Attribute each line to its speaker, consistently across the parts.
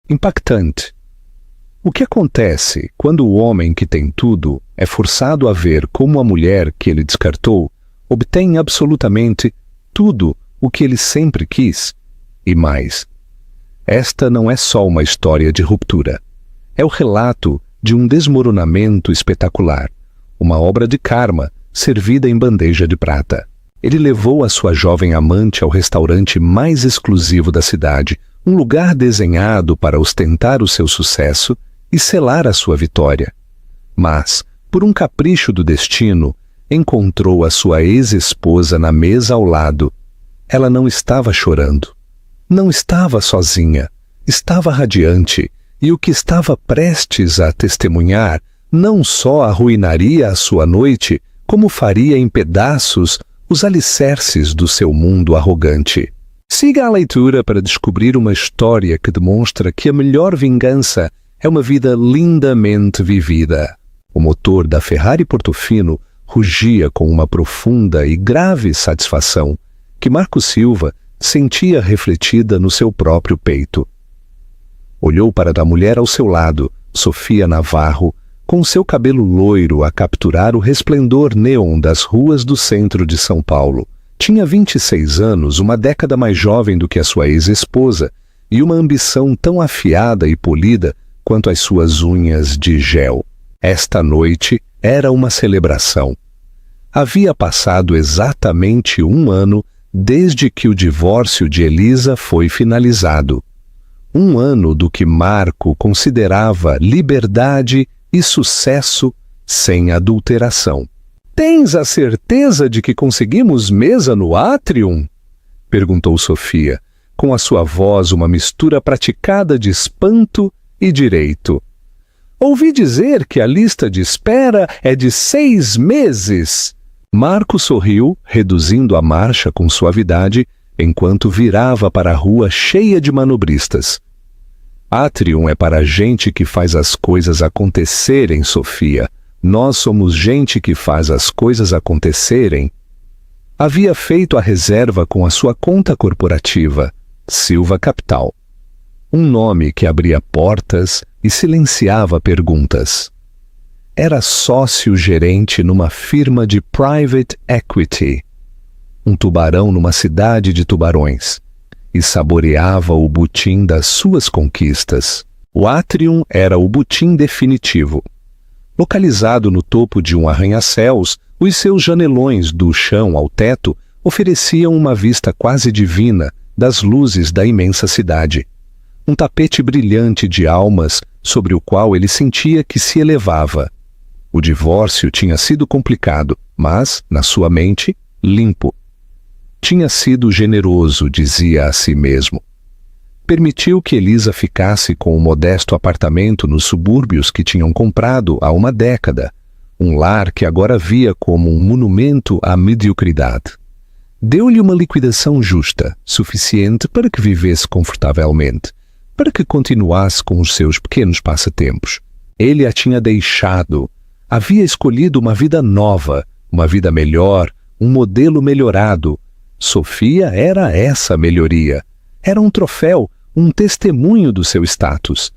Speaker 1: impactante. O que acontece quando o homem que tem tudo é forçado a ver como a mulher que ele descartou obtém absolutamente tudo o que ele sempre quis e mais? Esta não é só uma história de ruptura. É o relato de um desmoronamento espetacular, uma obra de karma servida em bandeja de prata. Ele levou a sua jovem amante ao restaurante mais exclusivo da cidade, um lugar desenhado para ostentar o seu sucesso e selar a sua vitória. Mas, por um capricho do destino, encontrou a sua ex-esposa na mesa ao lado. Ela não estava chorando. Não estava sozinha. Estava radiante, e o que estava prestes a testemunhar não só arruinaria a sua noite, como faria em pedaços os alicerces do seu mundo arrogante. Siga a leitura para descobrir uma história que demonstra que a melhor vingança é uma vida lindamente vivida. O motor da Ferrari Portofino rugia com uma profunda e grave satisfação que Marco Silva sentia refletida no seu próprio peito. Olhou para a mulher ao seu lado, Sofia Navarro, com seu cabelo loiro a capturar o resplendor neon das ruas do centro de São Paulo. Tinha 26 anos, uma década mais jovem do que a sua ex-esposa, e uma ambição tão afiada e polida quanto as suas unhas de gel. Esta noite era uma celebração. Havia passado exatamente 1 ano desde que o divórcio de Elisa foi finalizado. 1 ano do que Marco considerava liberdade e sucesso sem adulteração. "Tens a certeza de que conseguimos mesa no Atrium?" perguntou Sofia, com a sua voz uma mistura praticada de espanto e direito. "Ouvi dizer que a lista de espera é de 6 meses." Marco sorriu, reduzindo a marcha com suavidade, enquanto virava para a rua cheia de manobristas. "Atrium é para gente que faz as coisas acontecerem, Sofia. Nós somos gente que faz as coisas acontecerem." Havia feito a reserva com a sua conta corporativa, Silva Capital. Um nome que abria portas e silenciava perguntas. Era sócio-gerente numa firma de private equity, um tubarão numa cidade de tubarões, e saboreava o butim das suas conquistas. O Atrium era o butim definitivo. Localizado no topo de um arranha-céus, os seus janelões do chão ao teto ofereciam uma vista quase divina das luzes da imensa cidade. Um tapete brilhante de almas sobre o qual ele sentia que se elevava. O divórcio tinha sido complicado, mas, na sua mente, limpo. Tinha sido generoso, dizia a si mesmo. Permitiu que Elisa ficasse com o modesto apartamento nos subúrbios que tinham comprado há 1 década, um lar que agora via como um monumento à mediocridade. Deu-lhe uma liquidação justa, suficiente para que vivesse confortavelmente, para que continuasse com os seus pequenos passatempos. Ele a tinha deixado. Havia escolhido uma vida nova, uma vida melhor, um modelo melhorado. Sofia era essa melhoria. Era um troféu, um testemunho do seu status.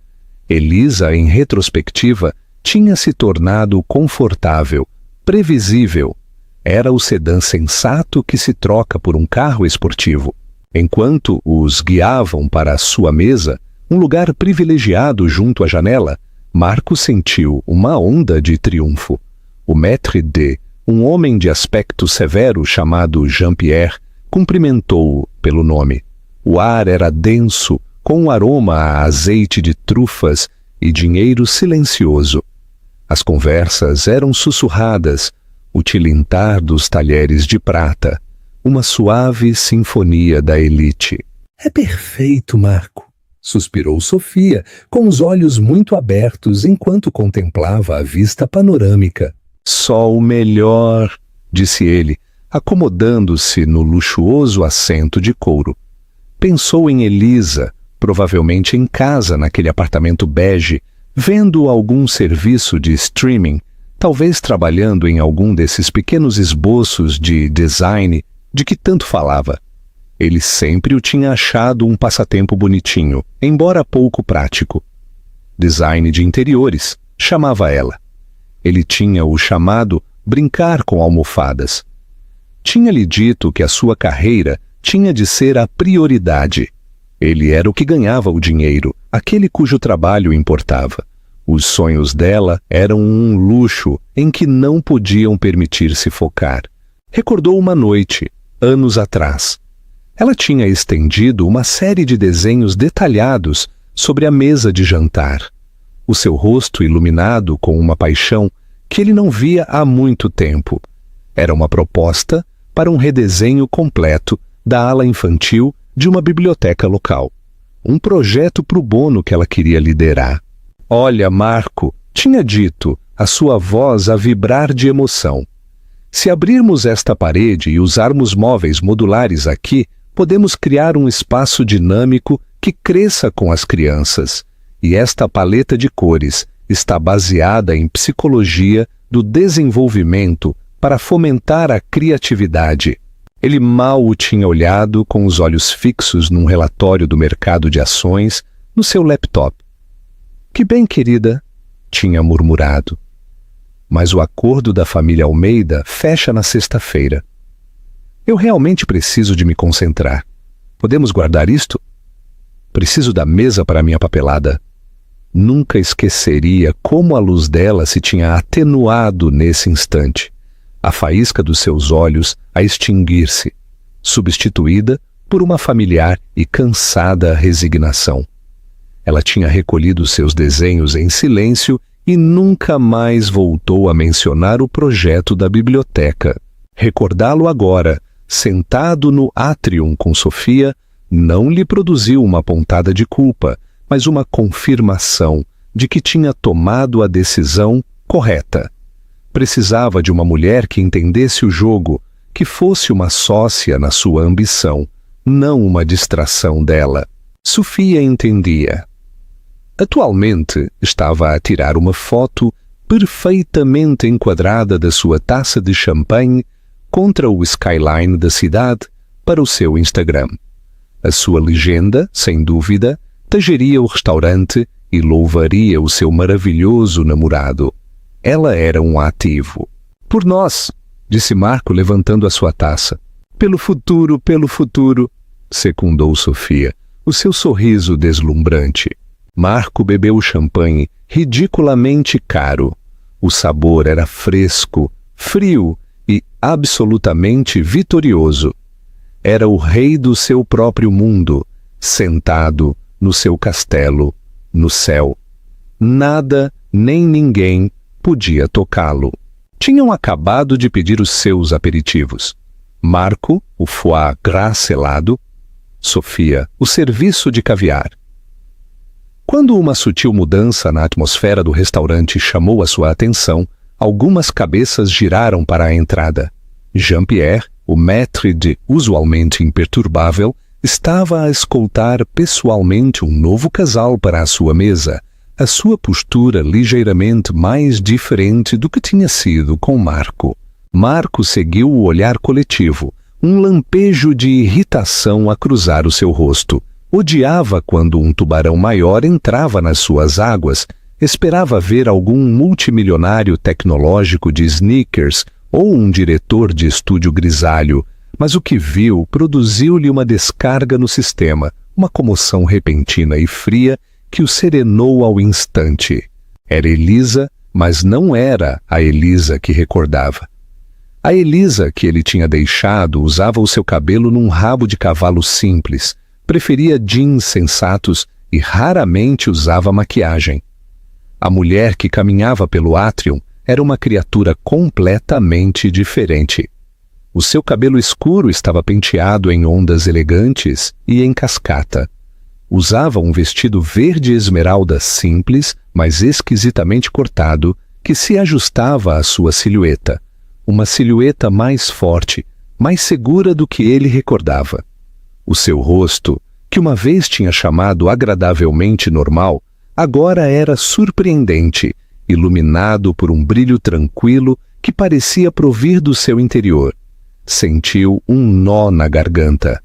Speaker 1: Elisa, em retrospectiva, tinha se tornado confortável, previsível. Era o sedã sensato que se troca por um carro esportivo. Enquanto os guiavam para a sua mesa, um lugar privilegiado junto à janela, Marco sentiu uma onda de triunfo. O maître d', um homem de aspecto severo chamado Jean-Pierre, cumprimentou-o pelo nome. O ar era denso, com um aroma a azeite de trufas e dinheiro silencioso. As conversas eram sussurradas, o tilintar dos talheres de prata, uma suave sinfonia da elite. "É perfeito, Marco", suspirou Sofia, com os olhos muito abertos enquanto contemplava a vista panorâmica. "Só o melhor", disse ele, acomodando-se no luxuoso assento de couro. Pensou em Elisa, provavelmente em casa naquele apartamento bege, vendo algum serviço de streaming, talvez trabalhando em algum desses pequenos esboços de design de que tanto falava. Ele sempre o tinha achado um passatempo bonitinho, embora pouco prático. Design de interiores, chamava ela. Ele tinha o chamado brincar com almofadas. Tinha-lhe dito que a sua carreira tinha de ser a prioridade. Ele era o que ganhava o dinheiro, aquele cujo trabalho importava. Os sonhos dela eram um luxo em que não podiam permitir-se focar. Recordou uma noite, anos atrás. Ela tinha estendido uma série de desenhos detalhados sobre a mesa de jantar. O seu rosto iluminado com uma paixão que ele não via há muito tempo. Era uma proposta para um redesenho completo da ala infantil de uma biblioteca local. Um projeto pro bono que ela queria liderar. Olha, Marco, tinha dito, a sua voz a vibrar de emoção. Se abrirmos esta parede e usarmos móveis modulares aqui, podemos criar um espaço dinâmico que cresça com as crianças. E esta paleta de cores está baseada em psicologia do desenvolvimento para fomentar a criatividade. Ele mal o tinha olhado com os olhos fixos num relatório do mercado de ações no seu laptop. Que bem, querida, tinha murmurado. Mas o acordo da família Almeida fecha na sexta-feira. Eu realmente preciso de me concentrar. Podemos guardar isto? Preciso da mesa para minha papelada. Nunca esqueceria como a luz dela se tinha atenuado nesse instante. A faísca dos seus olhos a extinguir-se, substituída por uma familiar e cansada resignação. Ela tinha recolhido seus desenhos em silêncio e nunca mais voltou a mencionar o projeto da biblioteca. Recordá-lo agora, sentado no átrium com Sofia, não lhe produziu uma pontada de culpa, mas uma confirmação de que tinha tomado a decisão correta. Precisava de uma mulher que entendesse o jogo, que fosse uma sócia na sua ambição, não uma distração dela. Sofia entendia. Atualmente estava a tirar uma foto perfeitamente enquadrada da sua taça de champanhe contra o skyline da cidade para o seu Instagram. A sua legenda, sem dúvida, tageria o restaurante e louvaria o seu maravilhoso namorado. Ela era um ativo. Por nós, disse Marco levantando a sua taça. Pelo futuro, secundou Sofia, o seu sorriso deslumbrante. Marco bebeu o champanhe, ridiculamente caro. O sabor era fresco, frio e absolutamente vitorioso. Era o rei do seu próprio mundo, sentado no seu castelo, no céu. Nada nem ninguém podia tocá-lo. Tinham acabado de pedir os seus aperitivos. Marco, o foie gras selado. Sofia, o serviço de caviar. Quando uma sutil mudança na atmosfera do restaurante chamou a sua atenção, algumas cabeças giraram para a entrada. Jean-Pierre, o maître de usualmente imperturbável, estava a escoltar pessoalmente um novo casal para a sua mesa, a sua postura ligeiramente mais diferente do que tinha sido com Marco. Marco seguiu o olhar coletivo, um lampejo de irritação a cruzar o seu rosto. Odiava quando um tubarão maior entrava nas suas águas, esperava ver algum multimilionário tecnológico de sneakers ou um diretor de estúdio grisalho, mas o que viu produziu-lhe uma descarga no sistema, uma comoção repentina e fria que o serenou ao instante. Era Elisa, mas não era a Elisa que recordava. A Elisa que ele tinha deixado usava o seu cabelo num rabo de cavalo simples, preferia jeans sensatos e raramente usava maquiagem. A mulher que caminhava pelo átrium era uma criatura completamente diferente. O seu cabelo escuro estava penteado em ondas elegantes e em cascata. Usava um vestido verde esmeralda simples, mas esquisitamente cortado, que se ajustava à sua silhueta. Uma silhueta mais forte, mais segura do que ele recordava. O seu rosto, que uma vez tinha chamado agradavelmente normal, agora era surpreendente, iluminado por um brilho tranquilo que parecia provir do seu interior. Sentiu um nó na garganta.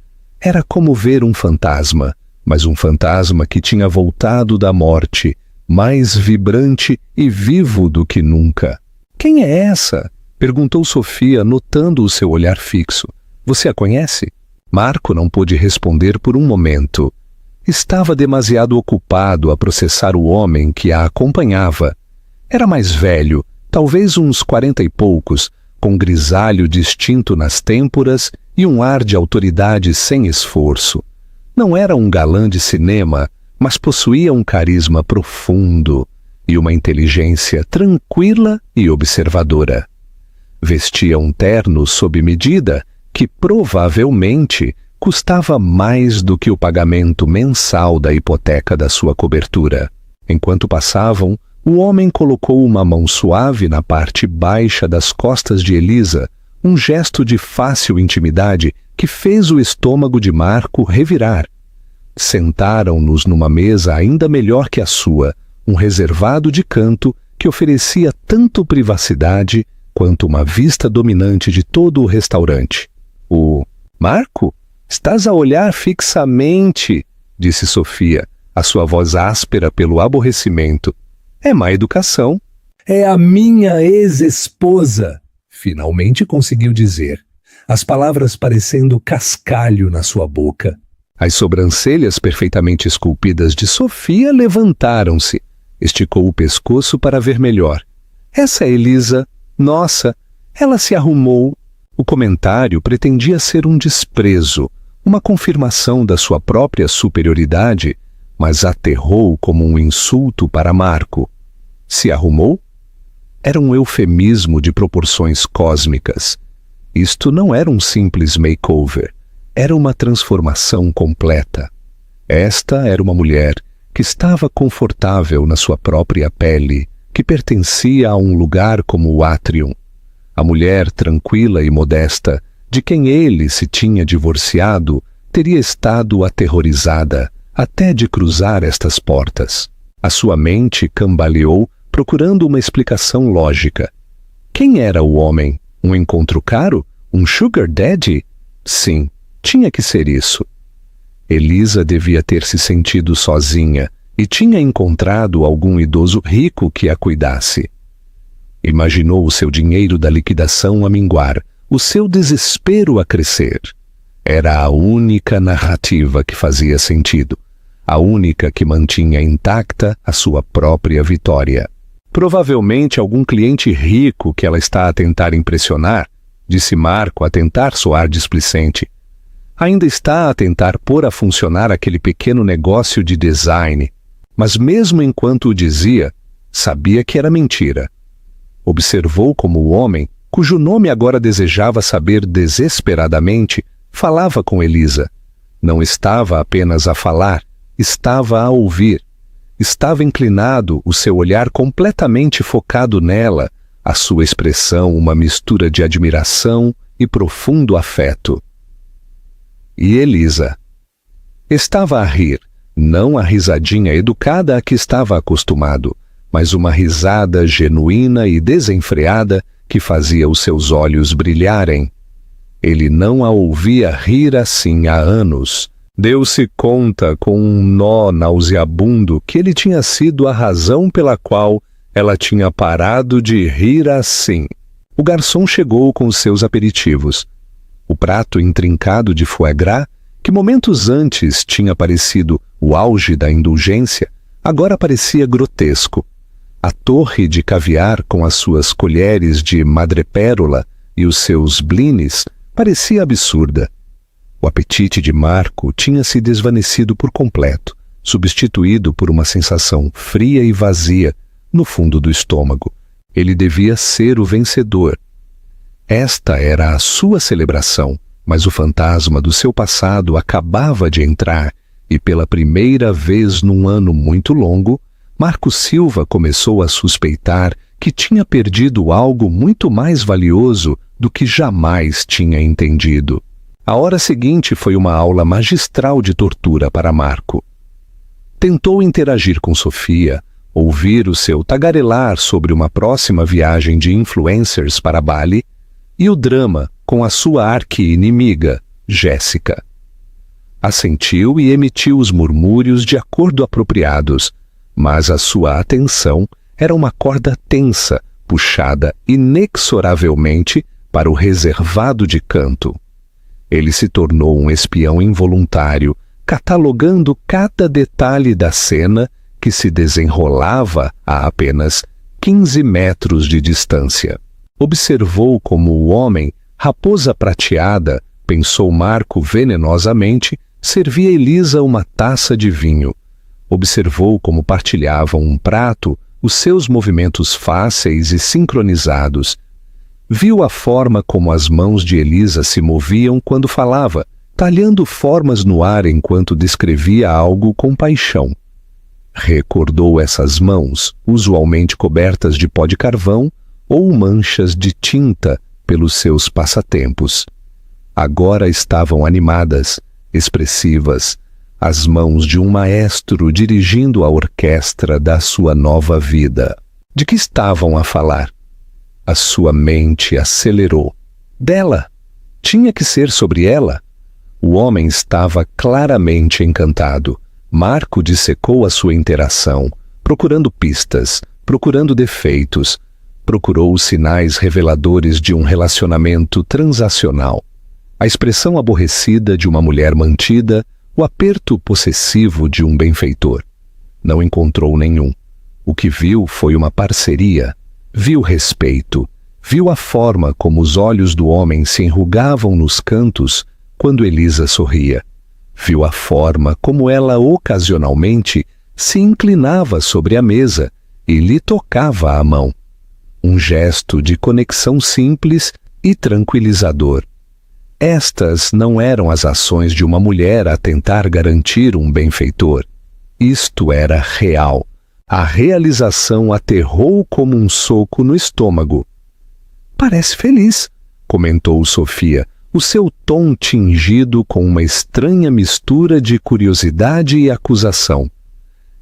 Speaker 1: Era como ver um fantasma, mas um fantasma que tinha voltado da morte, mais vibrante e vivo do que nunca. Quem é essa? Perguntou Sofia, notando o seu olhar fixo. Você a conhece? Marco não pôde responder por um momento. Estava demasiado ocupado a processar o homem que a acompanhava. Era mais velho, talvez uns 40 e poucos, com grisalho distinto nas têmporas e um ar de autoridade sem esforço. Não era um galã de cinema, mas possuía um carisma profundo e uma inteligência tranquila e observadora. Vestia um terno sob medida que provavelmente custava mais do que o pagamento mensal da hipoteca da sua cobertura. Enquanto passavam, o homem colocou uma mão suave na parte baixa das costas de Elisa, um gesto de fácil intimidade que fez o estômago de Marco revirar. Sentaram-nos numa mesa ainda melhor que a sua, um reservado de canto que oferecia tanto privacidade quanto uma vista dominante de todo o restaurante. Marco, estás a olhar fixamente, disse Sofia, a sua voz áspera pelo aborrecimento. É má educação. É a minha ex-esposa, finalmente conseguiu dizer, as palavras parecendo cascalho na sua boca. As sobrancelhas perfeitamente esculpidas de Sofia levantaram-se. Esticou o pescoço para ver melhor. Essa é Elisa. Nossa, ela se arrumou. O comentário pretendia ser um desprezo, uma confirmação da sua própria superioridade, mas aterrou como um insulto para Marco. Se arrumou? Era um eufemismo de proporções cósmicas. Isto não era um simples makeover, era uma transformação completa. Esta era uma mulher que estava confortável na sua própria pele, que pertencia a um lugar como o átrio. A mulher tranquila e modesta, de quem ele se tinha divorciado, teria estado aterrorizada até de cruzar estas portas. A sua mente cambaleou, procurando uma explicação lógica. Quem era o homem? Um encontro caro? Um sugar daddy? Sim, tinha que ser isso. Elisa devia ter se sentido sozinha e tinha encontrado algum idoso rico que a cuidasse. Imaginou o seu dinheiro da liquidação a minguar, o seu desespero a crescer. Era a única narrativa que fazia sentido, a única que mantinha intacta a sua própria vitória. Provavelmente algum cliente rico que ela está a tentar impressionar, disse Marco a tentar soar displicente. Ainda está a tentar pôr a funcionar aquele pequeno negócio de design, mas mesmo enquanto o dizia, sabia que era mentira. Observou como o homem, cujo nome agora desejava saber desesperadamente, falava com Elisa. Não estava apenas a falar, estava a ouvir. Estava inclinado, o seu olhar completamente focado nela, a sua expressão uma mistura de admiração e profundo afeto. E Elisa estava a rir, não a risadinha educada a que estava acostumado, mas uma risada genuína e desenfreada que fazia os seus olhos brilharem. Ele não a ouvia rir assim há anos. Deu-se conta com um nó nauseabundo que ele tinha sido a razão pela qual ela tinha parado de rir assim. O garçom chegou com os seus aperitivos. O prato intrincado de foie gras, que momentos antes tinha parecido o auge da indulgência, agora parecia grotesco. A torre de caviar com as suas colheres de madrepérola e os seus blines parecia absurda. O apetite de Marco tinha se desvanecido por completo, substituído por uma sensação fria e vazia no fundo do estômago. Ele devia ser o vencedor. Esta era a sua celebração, mas o fantasma do seu passado acabava de entrar e pela primeira vez num ano muito longo, Marco Silva começou a suspeitar que tinha perdido algo muito mais valioso do que jamais tinha entendido. A hora seguinte foi uma aula magistral de tortura para Marco. Tentou interagir com Sofia, ouvir o seu tagarelar sobre uma próxima viagem de influencers para Bali e o drama com a sua arqui-inimiga, Jéssica. Assentiu e emitiu os murmúrios de acordo apropriados, mas a sua atenção era uma corda tensa, puxada inexoravelmente para o reservado de canto. Ele se tornou um espião involuntário, catalogando cada detalhe da cena que se desenrolava a apenas 15 metros de distância. Observou como o homem, raposa prateada, pensou Marco venenosamente, servia Elisa uma taça de vinho. Observou como partilhavam um prato os seus movimentos fáceis e sincronizados. Viu a forma como as mãos de Elisa se moviam quando falava, talhando formas no ar enquanto descrevia algo com paixão. Recordou essas mãos, usualmente cobertas de pó de carvão ou manchas de tinta pelos seus passatempos. Agora estavam animadas, expressivas, as mãos de um maestro dirigindo a orquestra da sua nova vida. De que estavam a falar? A sua mente acelerou. Dela! Tinha que ser sobre ela. O homem estava claramente encantado. Marco dissecou a sua interação, procurando pistas, procurando defeitos, procurou os sinais reveladores de um relacionamento transacional. A expressão aborrecida de uma mulher mantida, o aperto possessivo de um benfeitor. Não encontrou nenhum. O que viu foi uma parceria. Viu respeito. Viu a forma como os olhos do homem se enrugavam nos cantos quando Elisa sorria. Viu a forma como ela ocasionalmente se inclinava sobre a mesa e lhe tocava a mão. Um gesto de conexão simples e tranquilizador. Estas não eram as ações de uma mulher a tentar garantir um benfeitor. Isto era real. A realização aterrou como um soco no estômago. "Parece feliz", comentou Sofia, o seu tom tingido com uma estranha mistura de curiosidade e acusação.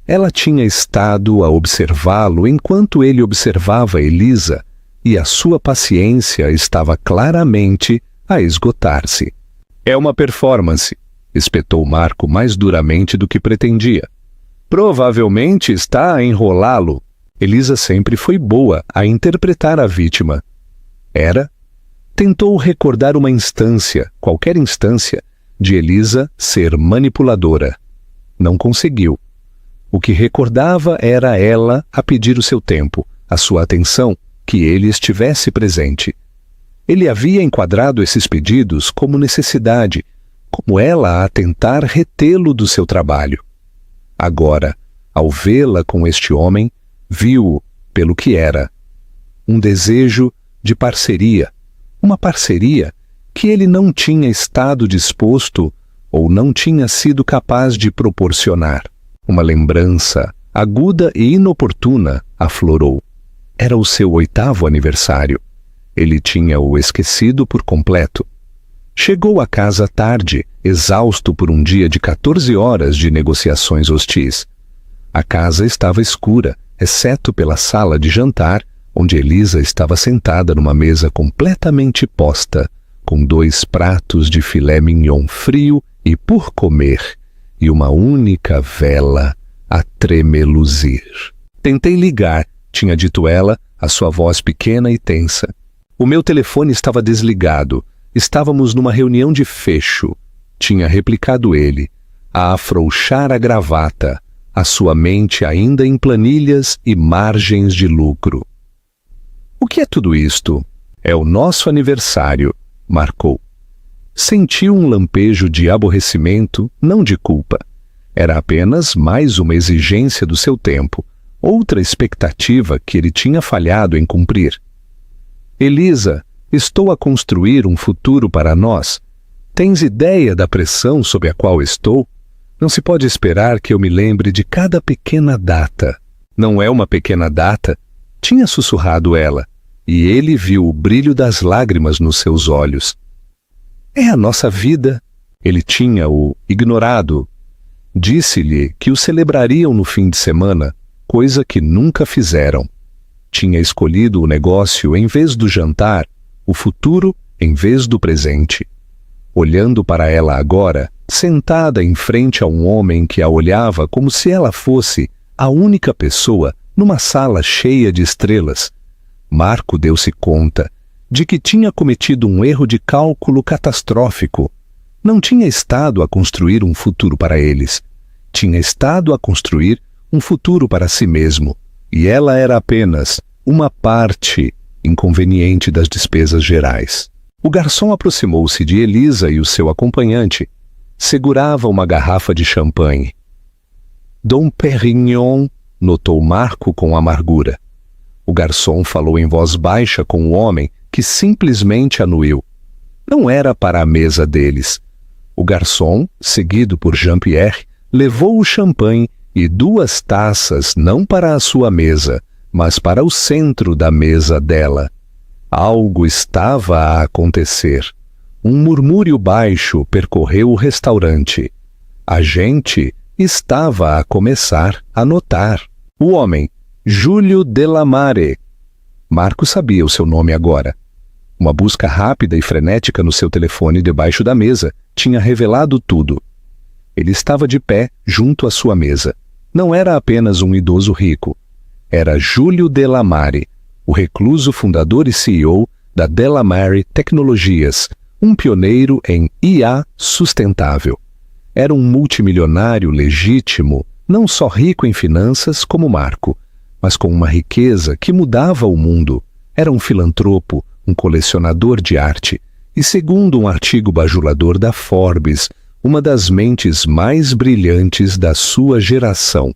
Speaker 1: Ela tinha estado a observá-lo enquanto ele observava Elisa, e a sua paciência estava claramente a esgotar-se. "É uma performance", espetou Marco mais duramente do que pretendia. "Provavelmente está a enrolá-lo." Elisa sempre foi boa a interpretar a vítima. Era? Tentou recordar uma instância, qualquer instância, de Elisa ser manipuladora. Não conseguiu. O que recordava era ela a pedir o seu tempo, a sua atenção, que ele estivesse presente. Ele havia enquadrado esses pedidos como necessidade, como ela a tentar retê-lo do seu trabalho. Agora, ao vê-la com este homem, viu-o pelo que era. Um desejo de parceria, uma parceria que ele não tinha estado disposto ou não tinha sido capaz de proporcionar. Uma lembrança aguda e inoportuna aflorou. Era o seu 8º aniversário. Ele tinha-o esquecido por completo. Chegou a casa tarde, exausto por um dia de 14 horas de negociações hostis. A casa estava escura, exceto pela sala de jantar, onde Elisa estava sentada numa mesa completamente posta, com 2 pratos de filé mignon frio e por comer, e uma única vela a tremeluzir. "Tentei ligar", tinha dito ela, a sua voz pequena e tensa. "O meu telefone estava desligado. Estávamos numa reunião de fecho", tinha replicado ele, a afrouxar a gravata, a sua mente ainda em planilhas e margens de lucro. "O que é tudo isto?" "É o nosso aniversário", marcou. Sentiu um lampejo de aborrecimento, não de culpa. Era apenas mais uma exigência do seu tempo, outra expectativa que ele tinha falhado em cumprir. "Elisa, estou a construir um futuro para nós. Tens ideia da pressão sob a qual estou? Não se pode esperar que eu me lembre de cada pequena data." "Não é uma pequena data?" tinha sussurrado ela, e ele viu o brilho das lágrimas nos seus olhos. "É a nossa vida." Ele tinha-o ignorado. Disse-lhe que o celebrariam no fim de semana, coisa que nunca fizeram. Tinha escolhido o negócio em vez do jantar, o futuro em vez do presente. Olhando para ela agora, sentada em frente a um homem que a olhava como se ela fosse a única pessoa numa sala cheia de estrelas, Marco deu-se conta de que tinha cometido um erro de cálculo catastrófico. Não tinha estado a construir um futuro para eles. Tinha estado a construir um futuro para si mesmo, e ela era apenas uma parte inconveniente das despesas gerais. O garçom aproximou-se de Elisa e o seu acompanhante segurava uma garrafa de champanhe. Dom Perignon, notou Marco com amargura. O garçom falou em voz baixa com o homem, que simplesmente anuiu. Não era para a mesa deles. O garçom, seguido por Jean-Pierre, levou o champanhe e 2 taças não para a sua mesa, mas para o centro da mesa dela. Algo estava a acontecer. Um murmúrio baixo percorreu o restaurante. A gente estava a começar a notar. O homem, Júlio Delamare. Marco sabia o seu nome agora. Uma busca rápida e frenética no seu telefone debaixo da mesa tinha revelado tudo. Ele estava de pé junto à sua mesa. Não era apenas um idoso rico. Era Júlio Delamare, o recluso fundador e CEO da Delamare Tecnologias, um pioneiro em IA sustentável. Era um multimilionário legítimo, não só rico em finanças como Marco, mas com uma riqueza que mudava o mundo. Era um filantropo, um colecionador de arte e, segundo um artigo bajulador da Forbes, uma das mentes mais brilhantes da sua geração.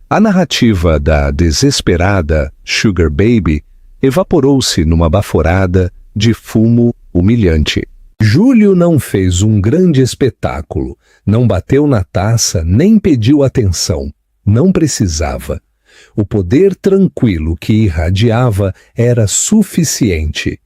Speaker 1: A narrativa da desesperada Sugar Baby evaporou-se numa baforada de fumo humilhante. Júlio não fez um grande espetáculo, não bateu na taça, nem pediu atenção. Não precisava. O poder tranquilo que irradiava era suficiente.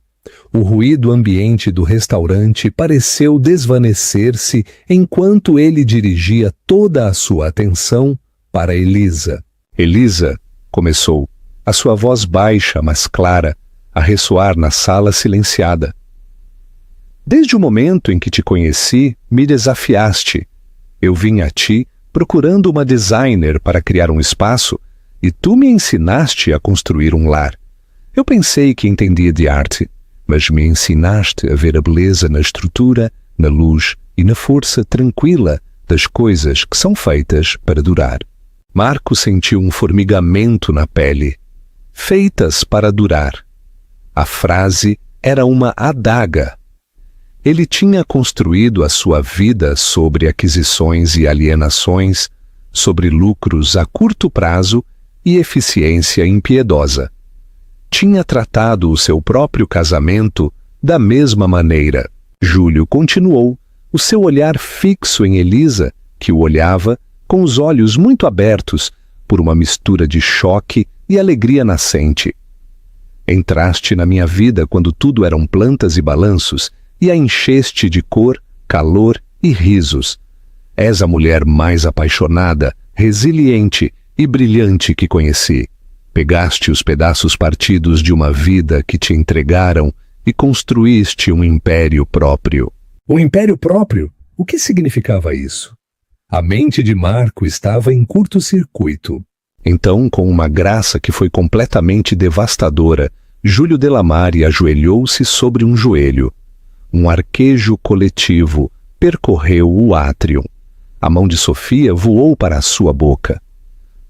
Speaker 1: O ruído ambiente do restaurante pareceu desvanecer-se enquanto ele dirigia toda a sua atenção para Elisa. Elisa, começou, a sua voz baixa, mas clara, a ressoar na sala silenciada. Desde o momento em que te conheci, me desafiaste. Eu vim a ti procurando uma designer para criar um espaço e tu me ensinaste a construir um lar. Eu pensei que entendia de arte, mas me ensinaste a ver a beleza na estrutura, na luz e na força tranquila das coisas que são feitas para durar. Marco sentiu um formigamento na pele. Feitas para durar. A frase era uma adaga. Ele tinha construído a sua vida sobre aquisições e alienações, sobre lucros a curto prazo e eficiência impiedosa. Tinha tratado o seu próprio casamento da mesma maneira. Júlio continuou, o seu olhar fixo em Elisa, que o olhava com os olhos muito abertos por uma mistura de choque e alegria nascente. Entraste na minha vida quando tudo eram plantas e balanços e a encheste de cor, calor e risos. És a mulher mais apaixonada, resiliente e brilhante que conheci. Pegaste os pedaços partidos de uma vida que te entregaram e construíste um império próprio. Um império próprio? O que significava isso? A mente de Marco estava em curto-circuito. Então, com uma graça que foi completamente devastadora, Júlio Delamare ajoelhou-se sobre um joelho. Um arquejo coletivo percorreu o átrio. A mão de Sofia voou para a sua boca.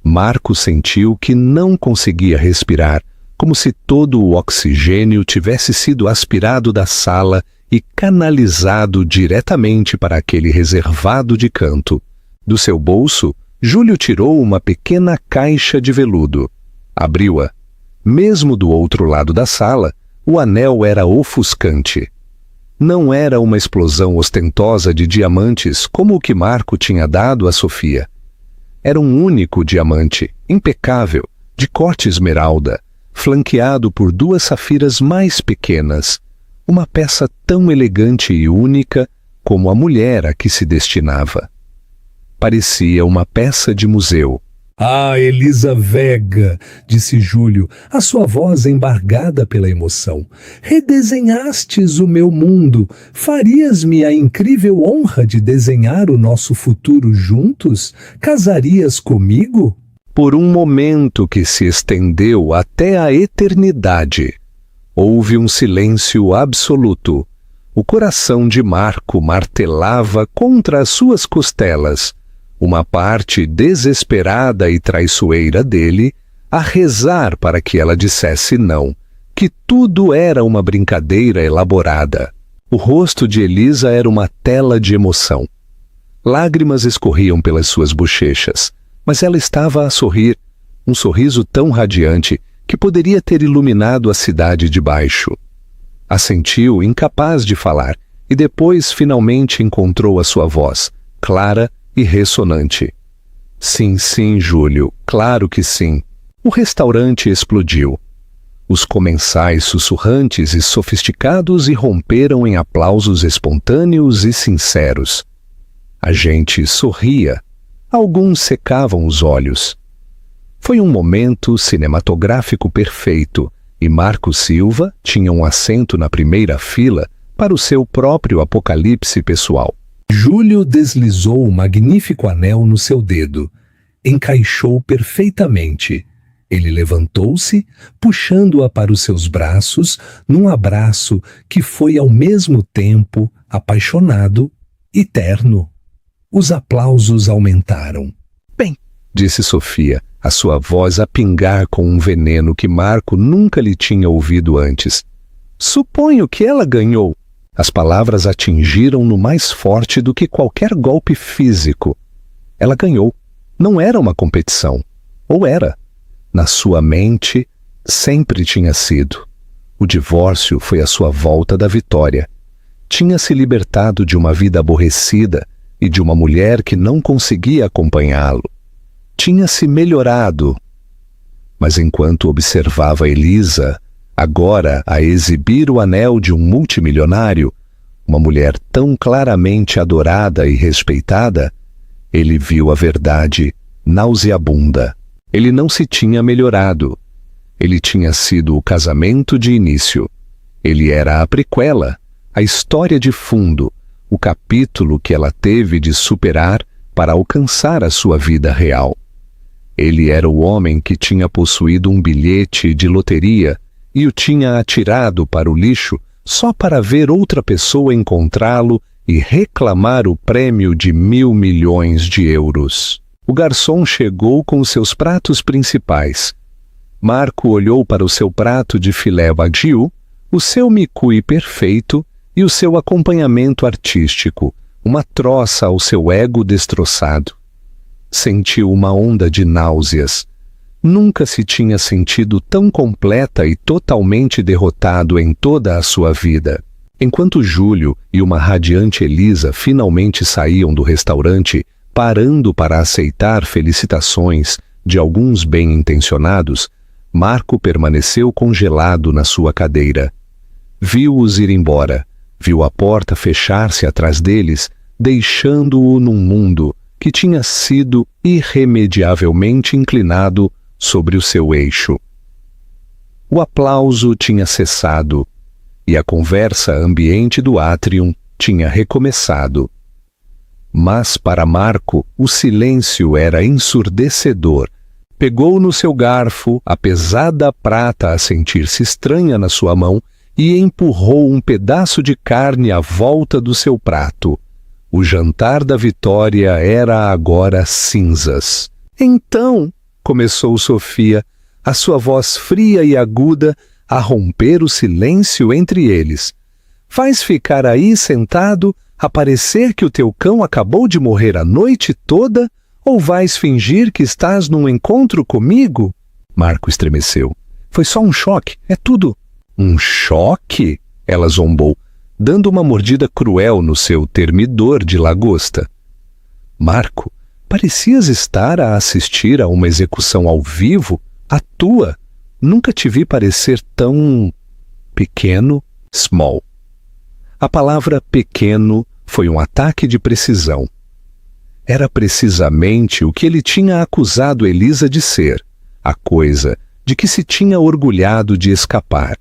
Speaker 1: Marco sentiu que não conseguia respirar, como se todo o oxigênio tivesse sido aspirado da sala e canalizado diretamente para aquele reservado de canto. Do seu bolso, Júlio tirou uma pequena caixa de veludo. Abriu-a. Mesmo do outro lado da sala, o anel era ofuscante. Não era uma explosão ostentosa de diamantes como o que Marco tinha dado a Sofia. Era um único diamante, impecável, de corte esmeralda, flanqueado por 2 safiras mais pequenas, uma peça tão elegante e única como a mulher a que se destinava. Parecia uma peça de museu. Ah, Elisa Vega, disse Júlio, a sua voz embargada pela emoção. Redesenhastes o meu mundo. Farias-me a incrível honra de desenhar o nosso futuro juntos? Casarias comigo? Por um momento que se estendeu até a eternidade, houve um silêncio absoluto. O coração de Marco martelava contra as suas costelas. Uma parte desesperada e traiçoeira dele a rezar para que ela dissesse não, que tudo era uma brincadeira elaborada. O rosto de Elisa era uma tela de emoção. Lágrimas escorriam pelas suas bochechas, mas ela estava a sorrir, um sorriso tão radiante que poderia ter iluminado a cidade de baixo. Assentiu, incapaz de falar, e depois finalmente encontrou a sua voz, clara e ressonante. Sim, sim, Júlio, claro que sim. O restaurante explodiu. Os comensais sussurrantes e sofisticados irromperam em aplausos espontâneos e sinceros. A gente sorria. Alguns secavam os olhos. Foi um momento cinematográfico perfeito, e Marco Silva tinha um assento na primeira fila para o seu próprio apocalipse pessoal. Júlio deslizou o magnífico anel no seu dedo. Encaixou perfeitamente. Ele levantou-se, puxando-a para os seus braços, num abraço que foi ao mesmo tempo apaixonado e terno. Os aplausos aumentaram. Bem, disse Sofia, a sua voz a pingar com um veneno que Marco nunca lhe tinha ouvido antes. Suponho que ela ganhou. As palavras atingiram-no mais forte do que qualquer golpe físico. Ela ganhou. Não era uma competição. Ou era? Na sua mente, sempre tinha sido. O divórcio foi a sua volta da vitória. Tinha se libertado de uma vida aborrecida e de uma mulher que não conseguia acompanhá-lo. Tinha se melhorado. Mas enquanto observava Elisa, agora a exibir o anel de um multimilionário, uma mulher tão claramente adorada e respeitada, ele viu a verdade nauseabunda. Ele não se tinha melhorado. Ele tinha sido o casamento de início. Ele era a prequela, a história de fundo, o capítulo que ela teve de superar para alcançar a sua vida real. Ele era o homem que tinha possuído um bilhete de loteria e o tinha atirado para o lixo só para ver outra pessoa encontrá-lo e reclamar o prêmio de 1.000 milhões de euros. O garçom chegou com os seus pratos principais. Marco olhou para o seu prato de filé wagyu, o seu micui perfeito e o seu acompanhamento artístico, uma troça ao seu ego destroçado. Sentiu uma onda de náuseas. Nunca se tinha sentido tão completa e totalmente derrotado em toda a sua vida. Enquanto Júlio e uma radiante Elisa finalmente saíam do restaurante, parando para aceitar felicitações de alguns bem-intencionados, Marco permaneceu congelado na sua cadeira. Viu-os ir embora, viu a porta fechar-se atrás deles, deixando-o num mundo que tinha sido irremediavelmente inclinado sobre o seu eixo. O aplauso tinha cessado e a conversa ambiente do átrium tinha recomeçado. Mas para Marco o silêncio era ensurdecedor. Pegou no seu garfo a pesada prata a sentir-se estranha na sua mão e empurrou um pedaço de carne à volta do seu prato. O jantar da vitória era agora cinzas. Então, começou Sofia, a sua voz fria e aguda a romper o silêncio entre eles. Vais ficar aí sentado a parecer que o teu cão acabou de morrer a noite toda, ou vais fingir que estás num encontro comigo? Marco estremeceu. Foi só um choque, é tudo. Um choque? Ela zombou, dando uma mordida cruel no seu termidor de lagosta. Marco, parecias estar a assistir a uma execução ao vivo, a tua. Nunca te vi parecer tão pequeno, small. A palavra pequeno foi um ataque de precisão. Era precisamente o que ele tinha acusado Elisa de ser, a coisa de que se tinha orgulhado de escapar.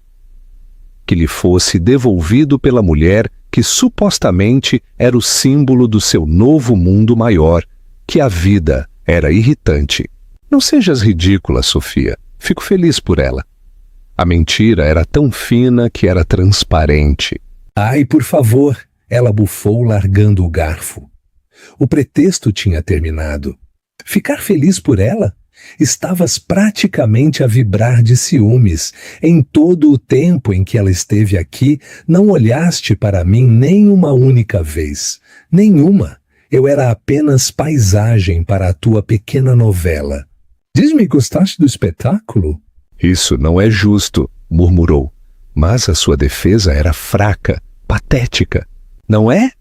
Speaker 1: Que lhe fosse devolvido pela mulher que supostamente era o símbolo do seu novo mundo maior, que a vida era irritante. Não sejas ridícula, Sofia. Fico feliz por ela. A mentira era tão fina que era transparente.
Speaker 2: Ai, por favor, ela bufou largando o garfo. O pretexto tinha terminado. Ficar feliz por ela? Estavas praticamente a vibrar de ciúmes. Em todo o tempo em que ela esteve aqui, não olhaste para mim nem uma única vez. Nenhuma. Eu era apenas paisagem para a tua pequena novela. Diz-me, gostaste do espetáculo?
Speaker 1: Isso não é justo, murmurou. Mas a sua defesa era fraca, patética. Não é?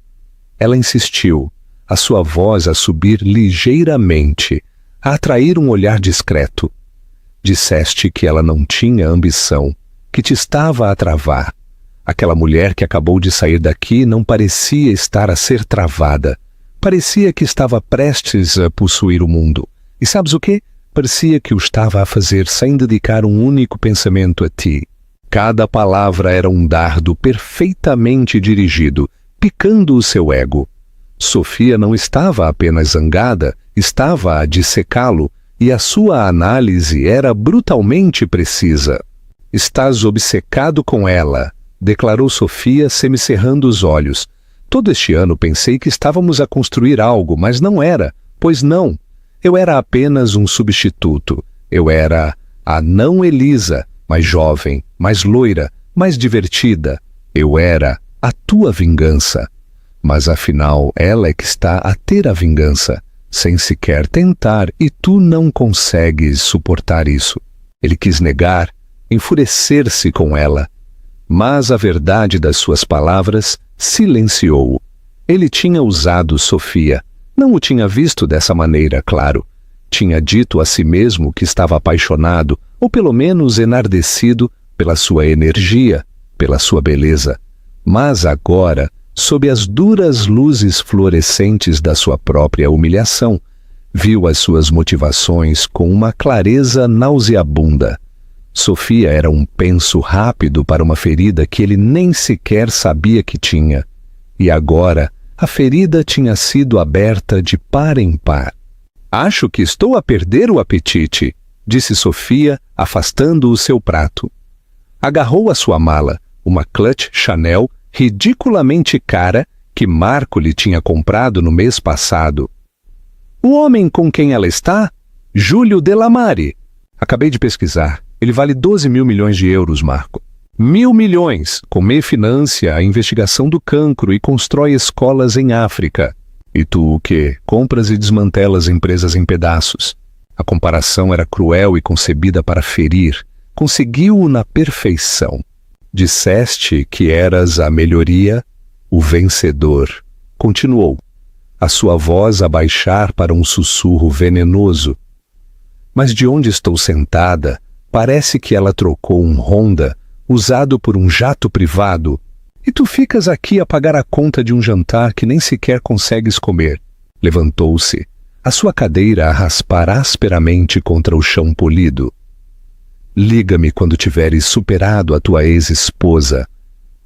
Speaker 1: Ela insistiu, a sua voz a subir ligeiramente, a atrair um olhar discreto. Disseste que ela não tinha ambição, que te estava a travar. Aquela mulher que acabou de sair daqui não parecia estar a ser travada. Parecia que estava prestes a possuir o mundo. E sabes o quê? Parecia que o estava a fazer sem dedicar um único pensamento a ti. Cada palavra era um dardo perfeitamente dirigido, picando o seu ego. Sofia não estava apenas zangada, estava a dissecá-lo, e a sua análise era brutalmente precisa. Estás obcecado com ela, declarou Sofia, semicerrando os olhos. Todo este ano pensei que estávamos a construir algo, mas não era, pois não. Eu era apenas um substituto. Eu era a não Elisa, mais jovem, mais loira, mais divertida. Eu era a tua vingança. Mas afinal, ela é que está a ter a vingança, sem sequer tentar, e tu não consegues suportar isso. Ele quis negar, enfurecer-se com ela. Mas a verdade das suas palavras silenciou-o. Ele tinha usado Sofia. Não o tinha visto dessa maneira, claro. Tinha dito a si mesmo que estava apaixonado, ou pelo menos enardecido, pela sua energia, pela sua beleza. Mas agora, sob as duras luzes fluorescentes da sua própria humilhação, viu as suas motivações com uma clareza nauseabunda. Sofia era um penso rápido para uma ferida que ele nem sequer sabia que tinha. E agora, a ferida tinha sido aberta de par em par. Acho que estou a perder o apetite, disse Sofia, afastando o seu prato. Agarrou a sua mala, uma clutch Chanel ridiculamente cara que Marco lhe tinha comprado no mês passado. O homem com quem ela está? Júlio Delamare. Acabei de pesquisar. Ele vale 12 mil milhões de euros, Marco. 1.000 milhões, Comer financia a investigação do cancro e constrói escolas em África. E tu o quê? Compras e desmantelas empresas em pedaços. A comparação era cruel e concebida para ferir. Conseguiu-o na perfeição. Disseste que eras a melhoria, o vencedor. Continuou, a sua voz a baixar para um sussurro venenoso. Mas de onde estou sentada, parece que ela trocou um Honda usado por um jato privado, e tu ficas aqui a pagar a conta de um jantar que nem sequer consegues comer. Levantou-se, a sua cadeira a raspar asperamente contra o chão polido. Liga-me quando tiveres superado a tua ex-esposa.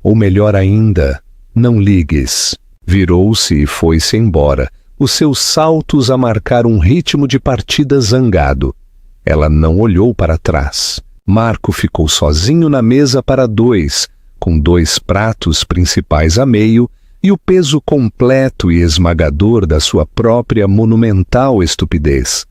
Speaker 1: Ou melhor ainda, não ligues. Virou-se e foi-se embora, os seus saltos a marcar um ritmo de partida zangado. Ela não olhou para trás. Marco ficou sozinho na mesa para dois, com 2 pratos principais a meio e o peso completo e esmagador da sua própria monumental estupidez.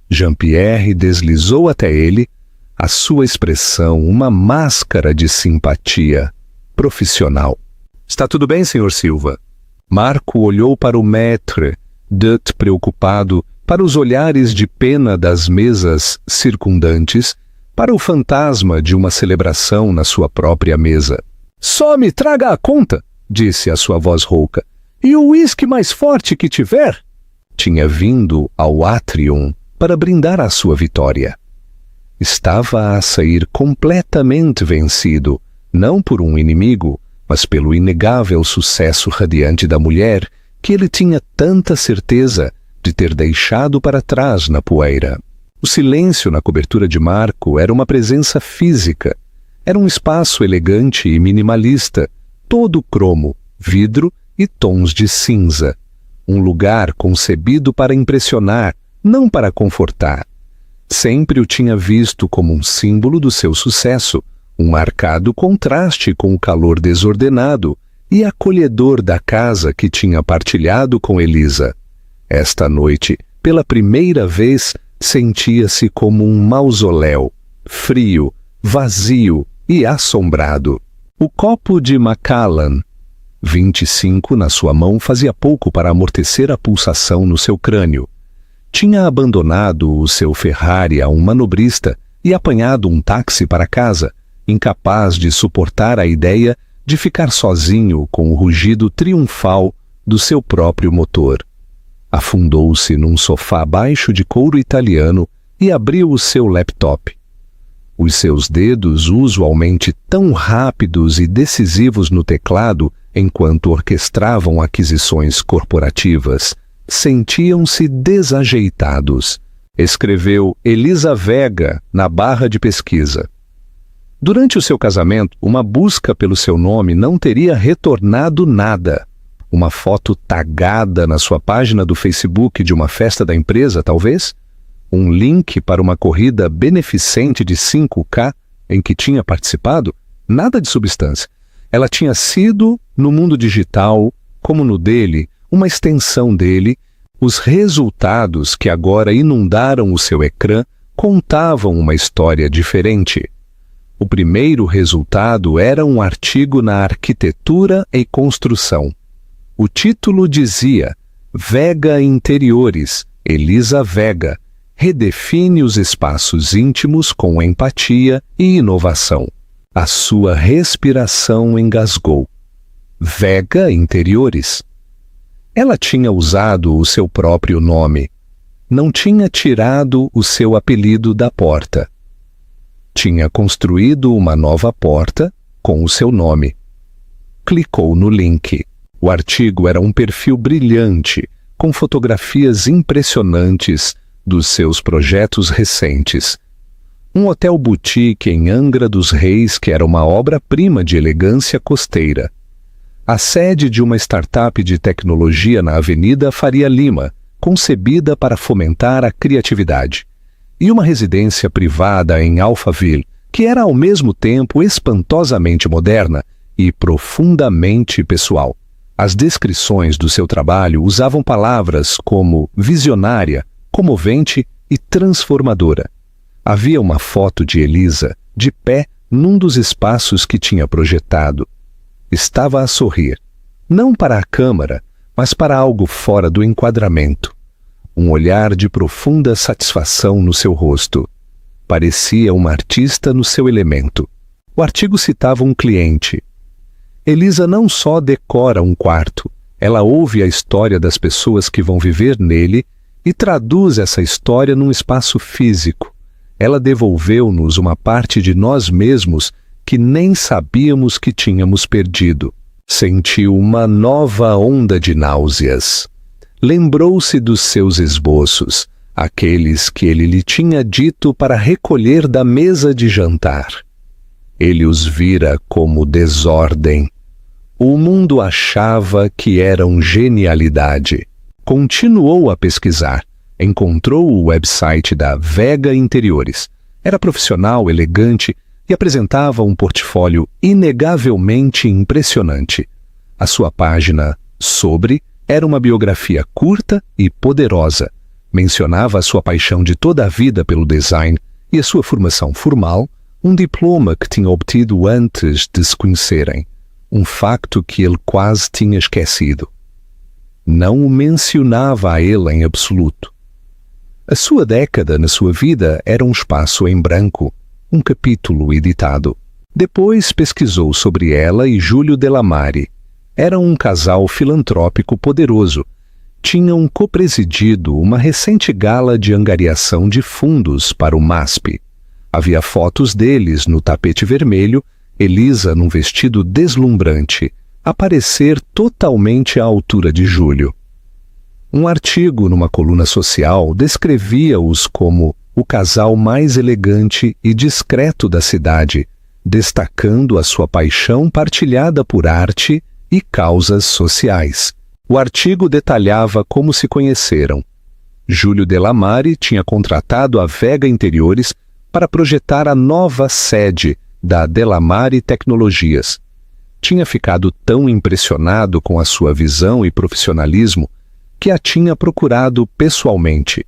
Speaker 1: Jean-Pierre deslizou até ele, a sua expressão uma máscara de simpatia profissional. Está tudo bem, Sr. Silva? Marco olhou para o maître, Dutt preocupado, para os olhares de pena das mesas circundantes, para o fantasma de uma celebração na sua própria mesa. Só me traga a conta, disse a sua voz rouca, e o uísque mais forte que tiver. Tinha vindo ao átrium para brindar a sua vitória. Estava a sair completamente vencido, não por um inimigo, mas pelo inegável sucesso radiante da mulher que ele tinha tanta certeza de ter deixado para trás na poeira. O silêncio na cobertura de Marco era uma presença física. Era um espaço elegante e minimalista, todo cromo, vidro e tons de cinza. Um lugar concebido para impressionar, não para confortar. Sempre o tinha visto como um símbolo do seu sucesso, um marcado contraste com o calor desordenado e acolhedor da casa que tinha partilhado com Elisa. Esta noite, pela primeira vez, sentia-se como um mausoléu, frio, vazio e assombrado. O copo de Macallan, 25 na sua mão, fazia pouco para amortecer a pulsação no seu crânio. Tinha abandonado o seu Ferrari a um manobrista e apanhado um táxi para casa, incapaz de suportar a ideia de ficar sozinho com o rugido triunfal do seu próprio motor. Afundou-se num sofá baixo de couro italiano e abriu o seu laptop. Os seus dedos, usualmente tão rápidos e decisivos no teclado enquanto orquestravam aquisições corporativas, sentiam-se desajeitados. Escreveu Elisa Vega na barra de pesquisa. Durante o seu casamento, uma busca pelo seu nome não teria retornado nada. Uma foto tagada na sua página do Facebook de uma festa da empresa, talvez? Um link para uma corrida beneficente de 5K em que tinha participado? Nada de substância. Ela tinha sido, no mundo digital, como no dele, uma extensão dele. Os resultados que agora inundaram o seu ecrã contavam uma história diferente. O primeiro resultado era um artigo na Arquitetura e Construção. O título dizia: Vega Interiores, Elisa Vega, redefine os espaços íntimos com empatia e inovação. A sua respiração engasgou. Vega Interiores. Ela tinha usado o seu próprio nome. Não tinha tirado o seu apelido da porta. Tinha construído uma nova porta com o seu nome. Clicou no link. O artigo era um perfil brilhante, com fotografias impressionantes dos seus projetos recentes. Um hotel boutique em Angra dos Reis que era uma obra-prima de elegância costeira. A sede de uma startup de tecnologia na Avenida Faria Lima, concebida para fomentar a criatividade. E uma residência privada em Alphaville, que era ao mesmo tempo espantosamente moderna e profundamente pessoal. As descrições do seu trabalho usavam palavras como visionária, comovente e transformadora. Havia uma foto de Elisa, de pé, num dos espaços que tinha projetado. Estava a sorrir, não para a câmara, mas para algo fora do enquadramento. Um olhar de profunda satisfação no seu rosto. Parecia uma artista no seu elemento. O artigo citava um cliente. Elisa não só decora um quarto, ela ouve a história das pessoas que vão viver nele e traduz essa história num espaço físico. Ela devolveu-nos uma parte de nós mesmos que nem sabíamos que tínhamos perdido. Sentiu uma nova onda de náuseas. Lembrou-se dos seus esboços, aqueles que ele lhe tinha dito para recolher da mesa de jantar. Ele os vira como desordem. O mundo achava que eram genialidade. Continuou a pesquisar. Encontrou o website da Vega Interiores. Era profissional, elegante e apresentava um portfólio inegavelmente impressionante. A sua página sobre era uma biografia curta e poderosa. Mencionava a sua paixão de toda a vida pelo design e a sua formação formal, um diploma que tinha obtido antes de se conhecerem. Um facto que ele quase tinha esquecido. Não o mencionava a ele em absoluto. A sua década na sua vida era um espaço em branco, um capítulo editado. Depois pesquisou sobre ela e Júlio Delamare. Eram um casal filantrópico poderoso. Tinham copresidido uma recente gala de angariação de fundos para o MASP. Havia fotos deles no tapete vermelho, Elisa num vestido deslumbrante, a parecer totalmente à altura de Júlio. Um artigo numa coluna social descrevia-os como o casal mais elegante e discreto da cidade, destacando a sua paixão partilhada por arte e causas sociais. O artigo detalhava como se conheceram. Júlio Delamare tinha contratado a Vega Interiores para projetar a nova sede da Delamare Tecnologias. Tinha ficado tão impressionado com a sua visão e profissionalismo que a tinha procurado pessoalmente.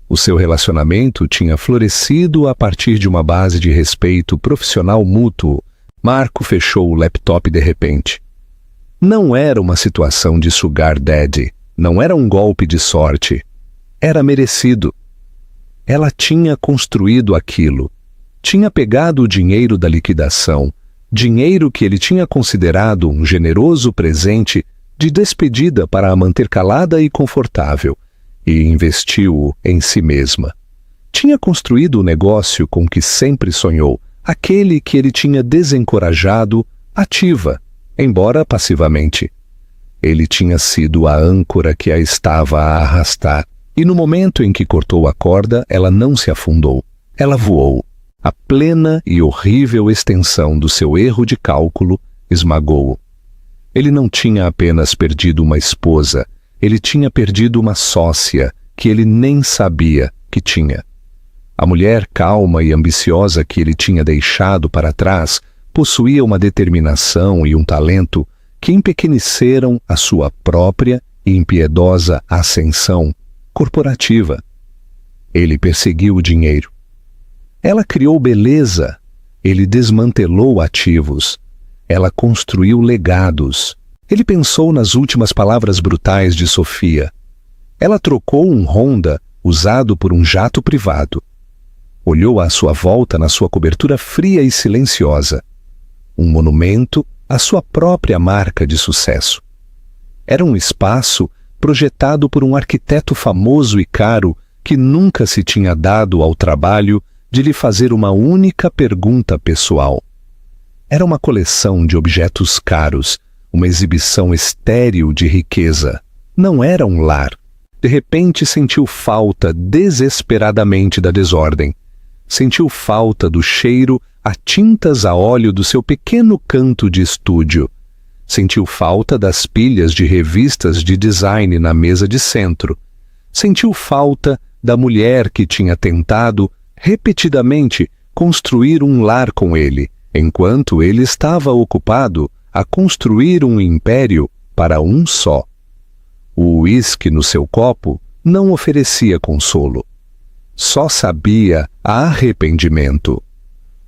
Speaker 1: O seu relacionamento tinha florescido a partir de uma base de respeito profissional mútuo. Marco fechou o laptop de repente. Não era uma situação de sugar daddy, não era um golpe de sorte. Era merecido. Ela tinha construído aquilo. Tinha pegado o dinheiro da liquidação, dinheiro que ele tinha considerado um generoso presente de despedida para a manter calada e confortável, e investiu-o em si mesma. Tinha construído o negócio com que sempre sonhou, aquele que ele tinha desencorajado, ativa, embora passivamente. Ele tinha sido a âncora que a estava a arrastar, e no momento em que cortou a corda, ela não se afundou. Ela voou. A plena e horrível extensão do seu erro de cálculo esmagou-o. Ele não tinha apenas perdido uma esposa, ele tinha perdido uma sócia que ele nem sabia que tinha. A mulher calma e ambiciosa que ele tinha deixado para trás possuía uma determinação e um talento que empequeneceram a sua própria e impiedosa ascensão corporativa. Ele perseguiu o dinheiro. Ela criou beleza. Ele desmantelou ativos. Ela construiu legados. Ele pensou nas últimas palavras brutais de Sofia. Ela trocou um Honda usado por um jato privado. Olhou à sua volta na sua cobertura fria e silenciosa. Um monumento à sua própria marca de sucesso. Era um espaço projetado por um arquiteto famoso e caro que nunca se tinha dado ao trabalho de lhe fazer uma única pergunta pessoal. Era uma coleção de objetos caros, uma exibição estéril de riqueza. Não era um lar. De repente sentiu falta desesperadamente da desordem. Sentiu falta do cheiro a tintas a óleo do seu pequeno canto de estúdio. Sentiu falta das pilhas de revistas de design na mesa de centro. Sentiu falta da mulher que tinha tentado, repetidamente, construir um lar com ele, enquanto ele estava ocupado a construir um império para um só. O uísque no seu copo não oferecia consolo. Só sabia arrependimento.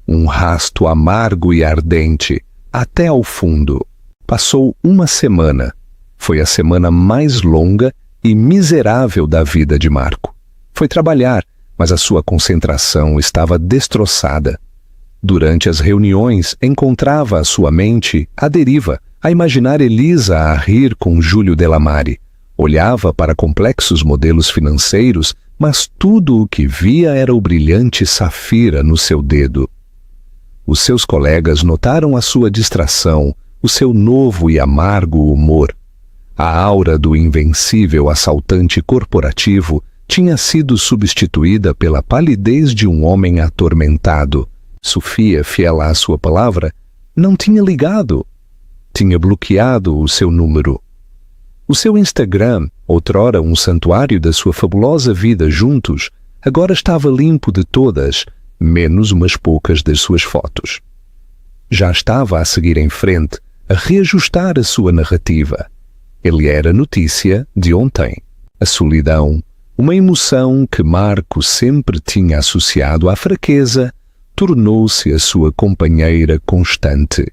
Speaker 1: Um rasto amargo e ardente, até ao fundo. Passou uma semana. Foi a semana mais longa e miserável da vida de Marco. Foi trabalhar, mas a sua concentração estava destroçada. Durante as reuniões, encontrava a sua mente à deriva, a imaginar Elisa a rir com Júlio Delamare. Olhava para complexos modelos financeiros, mas tudo o que via era o brilhante safira no seu dedo. Os seus colegas notaram a sua distração, o seu novo e amargo humor. A aura do invencível assaltante corporativo tinha sido substituída pela palidez de um homem atormentado. Sofia, fiel à sua palavra, não tinha ligado. Tinha bloqueado o seu número. O seu Instagram, outrora um santuário da sua fabulosa vida juntos, agora estava limpo de todas, menos umas poucas das suas fotos. Já estava a seguir em frente, a reajustar a sua narrativa. Ele era notícia de ontem. A solidão, uma emoção que Marco sempre tinha associado à fraqueza, tornou-se a sua companheira constante.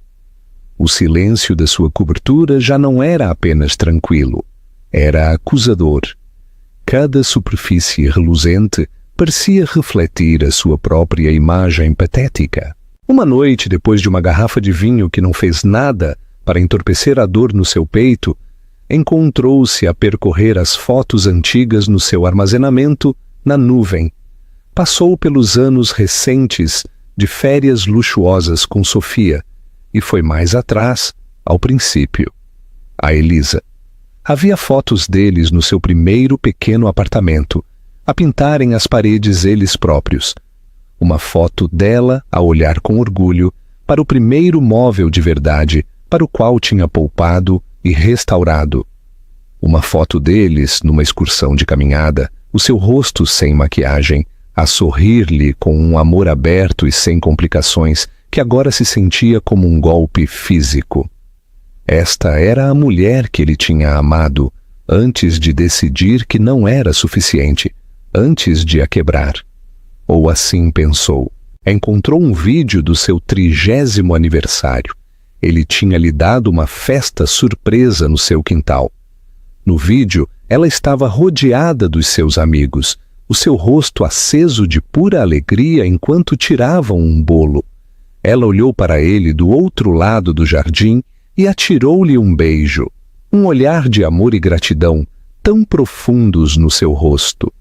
Speaker 1: O silêncio da sua cobertura já não era apenas tranquilo, era acusador. Cada superfície reluzente parecia refletir a sua própria imagem patética. Uma noite, depois de uma garrafa de vinho que não fez nada para entorpecer a dor no seu peito, encontrou-se a percorrer as fotos antigas no seu armazenamento na nuvem. Passou pelos anos recentes de férias luxuosas com Sofia e foi mais atrás, ao princípio, a Elisa. Havia fotos deles no seu primeiro pequeno apartamento, a pintarem as paredes eles próprios. Uma foto dela a olhar com orgulho para o primeiro móvel de verdade para o qual tinha poupado e restaurado. Uma foto deles numa excursão de caminhada, o seu rosto sem maquiagem, a sorrir-lhe com um amor aberto e sem complicações, que agora se sentia como um golpe físico. Esta era a mulher que ele tinha amado, antes de decidir que não era suficiente, antes de a quebrar. Ou assim pensou. Encontrou um vídeo do seu 30º aniversário. Ele tinha lhe dado uma festa surpresa no seu quintal. No vídeo, ela estava rodeada dos seus amigos, o seu rosto aceso de pura alegria enquanto tiravam um bolo. Ela olhou para ele do outro lado do jardim e atirou-lhe um beijo, um olhar de amor e gratidão tão profundos no seu rosto.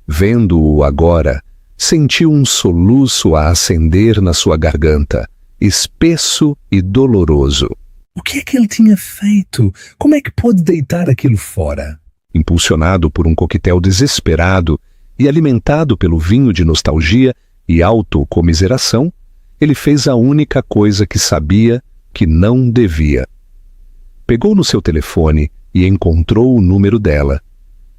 Speaker 1: Vendo-o agora, sentiu um soluço a acender na sua garganta, espesso e doloroso.
Speaker 2: O que é que ele tinha feito? Como é que pôde deitar aquilo fora?
Speaker 1: Impulsionado por um coquetel desesperado e alimentado pelo vinho de nostalgia e autocomiseração, ele fez a única coisa que sabia que não devia. Pegou no seu telefone e encontrou o número dela.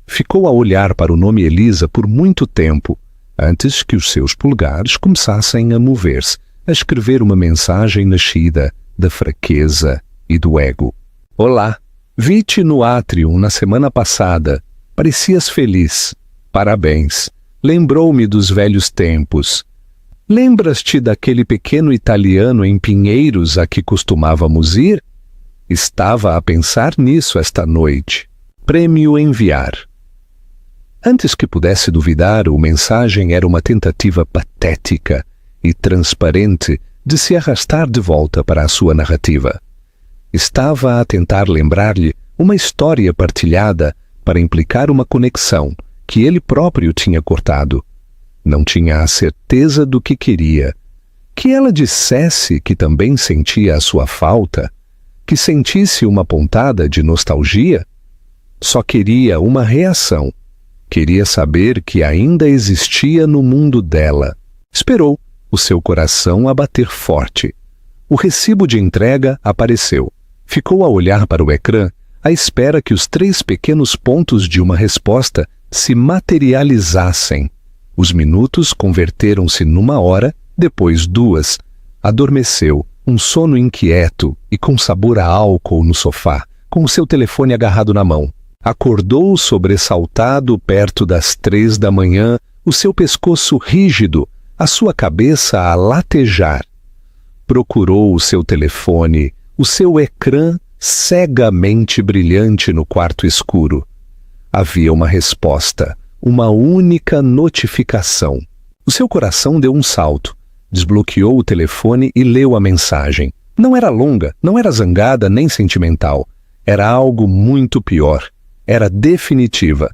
Speaker 1: Ficou a olhar para o nome Elisa por muito tempo, antes que os seus polegares começassem a mover-se, a escrever uma mensagem nascida da fraqueza e do ego. Olá, vi-te no átrio na semana passada. Parecias feliz. Parabéns. Lembrou-me dos velhos tempos. Lembras-te daquele pequeno italiano em Pinheiros a que costumávamos ir? Estava a pensar nisso esta noite. Prêmio enviar. Antes que pudesse duvidar, a mensagem era uma tentativa patética e transparente de se arrastar de volta para a sua narrativa. Estava a tentar lembrar-lhe uma história partilhada para implicar uma conexão que ele próprio tinha cortado. Não tinha a certeza do que queria. Que ela dissesse que também sentia a sua falta, que sentisse uma pontada de nostalgia. Só queria uma reação. Queria saber que ainda existia no mundo dela. Esperou, o seu coração a bater forte. O recibo de entrega apareceu. Ficou a olhar para o ecrã, à espera que os 3 pequenos pontos de uma resposta se materializassem. Os minutos converteram-se numa hora, depois 2. Adormeceu, um sono inquieto e com sabor a álcool no sofá, com o seu telefone agarrado na mão. Acordou sobressaltado perto das 3 da manhã, o seu pescoço rígido, a sua cabeça a latejar. Procurou o seu telefone, o seu ecrã cegamente brilhante no quarto escuro. Havia uma resposta, uma única notificação. O seu coração deu um salto, desbloqueou o telefone e leu a mensagem. Não era longa, não era zangada nem sentimental. Era algo muito pior. Era definitiva.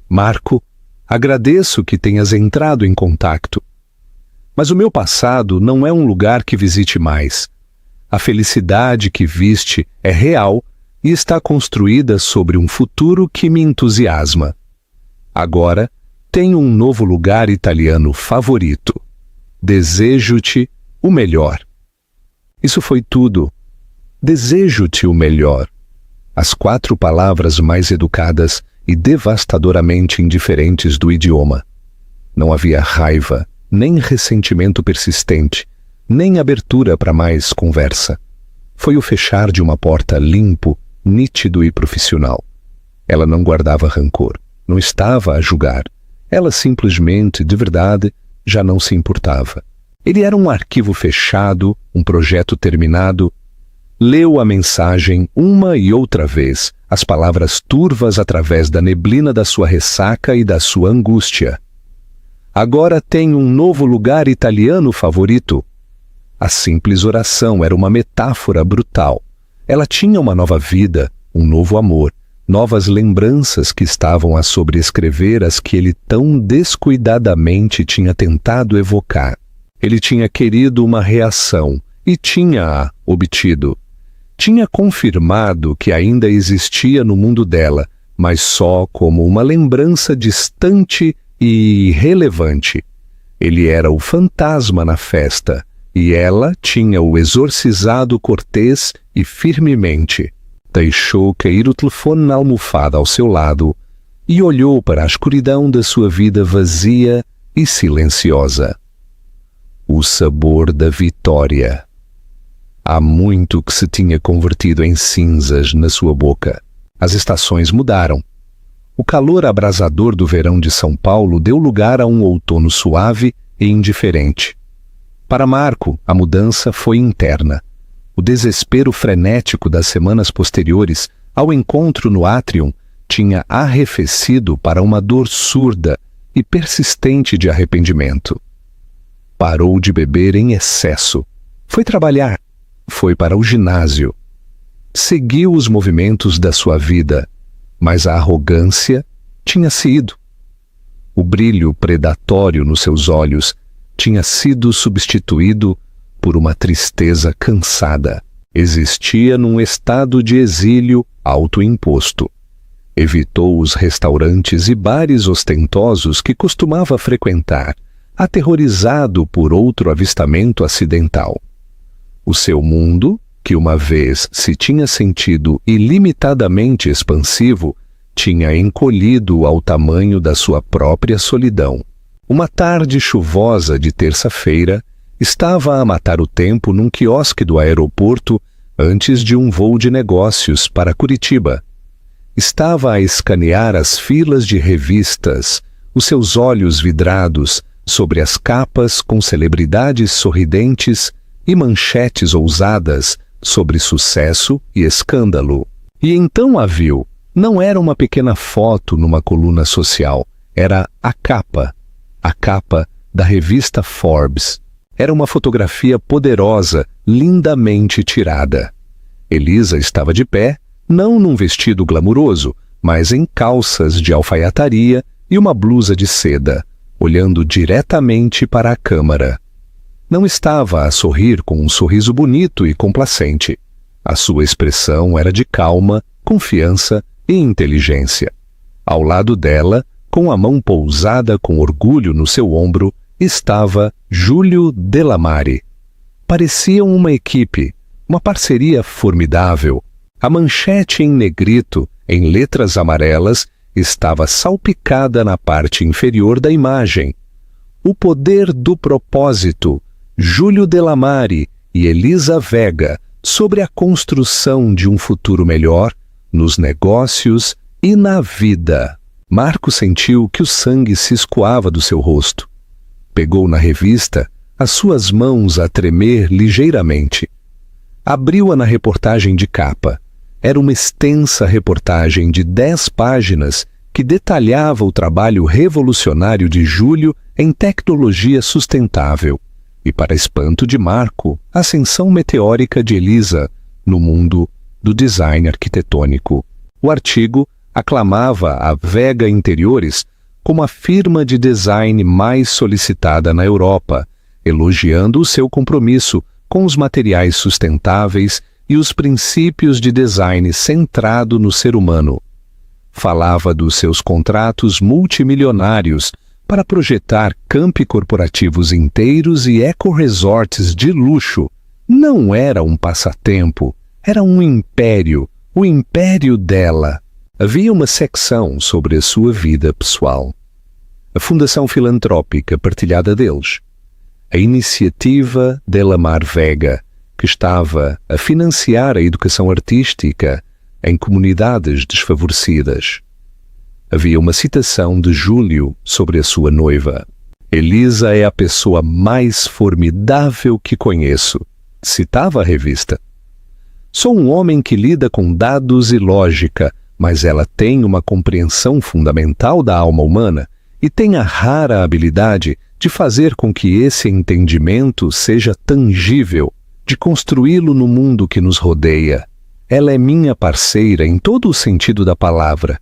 Speaker 1: Marco, agradeço que tenhas entrado em contato. Mas o meu passado não é um lugar que visite mais. A felicidade que viste é real e está construída sobre um futuro que me entusiasma. Agora, tenho um novo lugar italiano favorito. Desejo-te o melhor. Isso foi tudo. Desejo-te o melhor. As 4 palavras mais educadas e devastadoramente indiferentes do idioma. Não havia raiva, nem ressentimento persistente, nem abertura para mais conversa. Foi o fechar de uma porta limpo, nítido e profissional. Ela não guardava rancor, não estava a julgar. Ela simplesmente, de verdade, já não se importava. Ele era um arquivo fechado, um projeto terminado. Leu a mensagem uma e outra vez, as palavras turvas através da neblina da sua ressaca e da sua angústia. Agora tenho um novo lugar italiano favorito. A simples oração era uma metáfora brutal. Ela tinha uma nova vida, um novo amor, novas lembranças que estavam a sobrescrever as que ele tão descuidadamente tinha tentado evocar. Ele tinha querido uma reação e tinha-a obtido. Tinha confirmado que ainda existia no mundo dela, mas só como uma lembrança distante e irrelevante. Ele era o fantasma na festa, e ela tinha o exorcizado cortês e firmemente. Deixou cair o telefone na almofada ao seu lado e olhou para a escuridão da sua vida vazia e silenciosa. O sabor da vitória. Há muito que se tinha convertido em cinzas na sua boca. As estações mudaram. O calor abrasador do verão de São Paulo deu lugar a um outono suave e indiferente. Para Marco, a mudança foi interna. O desespero frenético das semanas posteriores ao encontro no átrium tinha arrefecido para uma dor surda e persistente de arrependimento. Parou de beber em excesso. Foi trabalhar. Foi para o ginásio. Seguiu os movimentos da sua vida, mas a arrogância tinha se ido. O brilho predatório nos seus olhos tinha sido substituído por uma tristeza cansada. Existia num estado de exílio autoimposto. Evitou os restaurantes e bares ostentosos que costumava frequentar, aterrorizado por outro avistamento acidental. O seu mundo, que uma vez se tinha sentido ilimitadamente expansivo, tinha encolhido ao tamanho da sua própria solidão. Uma tarde chuvosa de terça-feira, estava a matar o tempo num quiosque do aeroporto antes de um voo de negócios para Curitiba. Estava a escanear as filas de revistas, os seus olhos vidrados sobre as capas com celebridades sorridentes e manchetes ousadas sobre sucesso e escândalo. E então a viu. Não era uma pequena foto numa coluna social, era a capa da revista Forbes. Era uma fotografia poderosa, lindamente tirada. Elisa estava de pé, não num vestido glamuroso, mas em calças de alfaiataria e uma blusa de seda, olhando diretamente para a câmara. Não estava a sorrir com um sorriso bonito e complacente. A sua expressão era de calma, confiança e inteligência. Ao lado dela, com a mão pousada com orgulho no seu ombro, estava Júlio Delamare. Pareciam uma equipe, uma parceria formidável. A manchete em negrito, em letras amarelas, estava salpicada na parte inferior da imagem. O poder do propósito, Júlio Delamare e Elisa Vega, sobre a construção de um futuro melhor, nos negócios e na vida. Marco sentiu que o sangue se escoava do seu rosto. Pegou na revista, as suas mãos a tremer ligeiramente. Abriu-a na reportagem de capa. Era uma extensa reportagem de 10 páginas que detalhava o trabalho revolucionário de Júlio em tecnologia sustentável e, para espanto de Marco, a ascensão meteórica de Elisa no mundo do design arquitetônico. O artigo aclamava a Vega Interiores como a firma de design mais solicitada na Europa, elogiando o seu compromisso com os materiais sustentáveis e os princípios de design centrado no ser humano. Falava dos seus contratos multimilionários para projetar campi corporativos inteiros e eco-resorts de luxo. Não era um passatempo, era um império, o império dela. Havia uma secção sobre a sua vida pessoal. A Fundação Filantrópica Partilhada deles. A Iniciativa Delamare Vega, que estava a financiar a educação artística em comunidades desfavorecidas. Havia uma citação de Júlio sobre a sua noiva. Elisa é a pessoa mais formidável que conheço. Citava a revista. Sou um homem que lida com dados e lógica, mas ela tem uma compreensão fundamental da alma humana e tem a rara habilidade de fazer com que esse entendimento seja tangível, de construí-lo no mundo que nos rodeia. Ela é minha parceira em todo o sentido da palavra.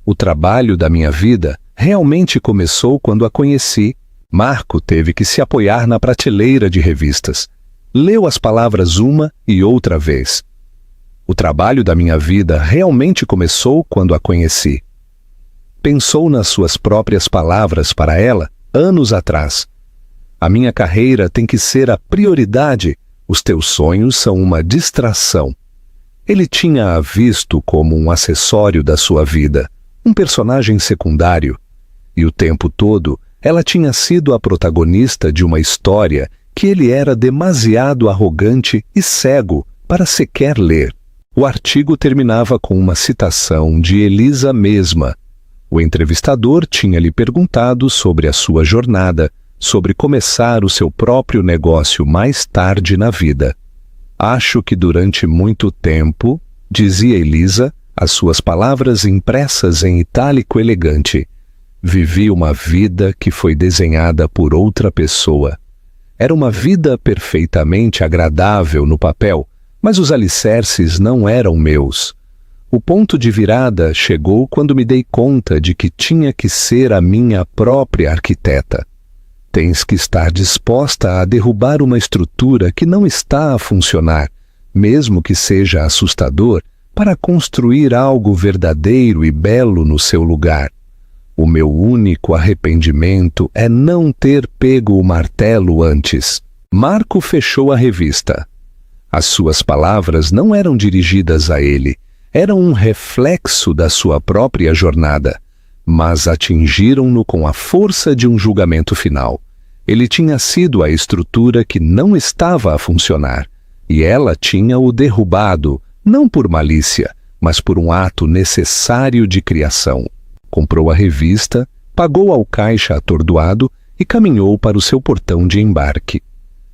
Speaker 1: O trabalho da minha vida realmente começou quando a conheci. Marco teve que se apoiar na prateleira de revistas. Leu as palavras uma e outra vez. O trabalho da minha vida realmente começou quando a conheci. Pensou nas suas próprias palavras para ela, anos atrás. A minha carreira tem que ser a prioridade, os teus sonhos são uma distração. Ele tinha-a visto como um acessório da sua vida, um personagem secundário. E o tempo todo, ela tinha sido a protagonista de uma história que ele era demasiado arrogante e cego para sequer ler. O artigo terminava com uma citação de Elisa mesma. O entrevistador tinha lhe perguntado sobre a sua jornada, sobre começar o seu próprio negócio mais tarde na vida. Acho que durante muito tempo, dizia Elisa, as suas palavras impressas em itálico elegante, vivi uma vida que foi desenhada por outra pessoa. Era uma vida perfeitamente agradável no papel, mas os alicerces não eram meus. O ponto de virada chegou quando me dei conta de que tinha que ser a minha própria arquiteta. Tens que estar disposta a derrubar uma estrutura que não está a funcionar, mesmo que seja assustador, para construir algo verdadeiro e belo no seu lugar. O meu único arrependimento é não ter pego o martelo antes. Marco fechou a revista. As suas palavras não eram dirigidas a ele, eram um reflexo da sua própria jornada, mas atingiram-no com a força de um julgamento final. Ele tinha sido a estrutura que não estava a funcionar, e ela tinha-o derrubado, não por malícia, mas por um ato necessário de criação. Comprou a revista, pagou ao caixa atordoado e caminhou para o seu portão de embarque.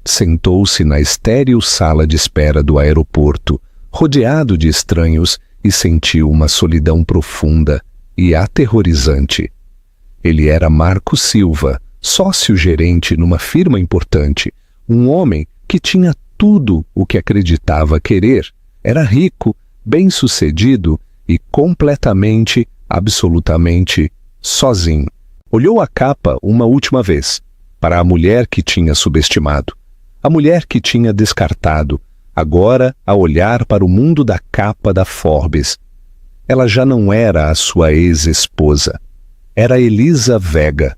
Speaker 1: Sentou-se na estéril sala de espera do aeroporto, rodeado de estranhos, e sentiu uma solidão profunda e aterrorizante. Ele era Marco Silva, sócio-gerente numa firma importante, um homem que tinha tudo o que acreditava querer. Era rico, bem-sucedido e completamente, absolutamente sozinho. Olhou a capa uma última vez, para a mulher que tinha subestimado, a mulher que tinha descartado, agora a olhar para o mundo da capa da Forbes. Ela já não era a sua ex-esposa. Era Elisa Vega.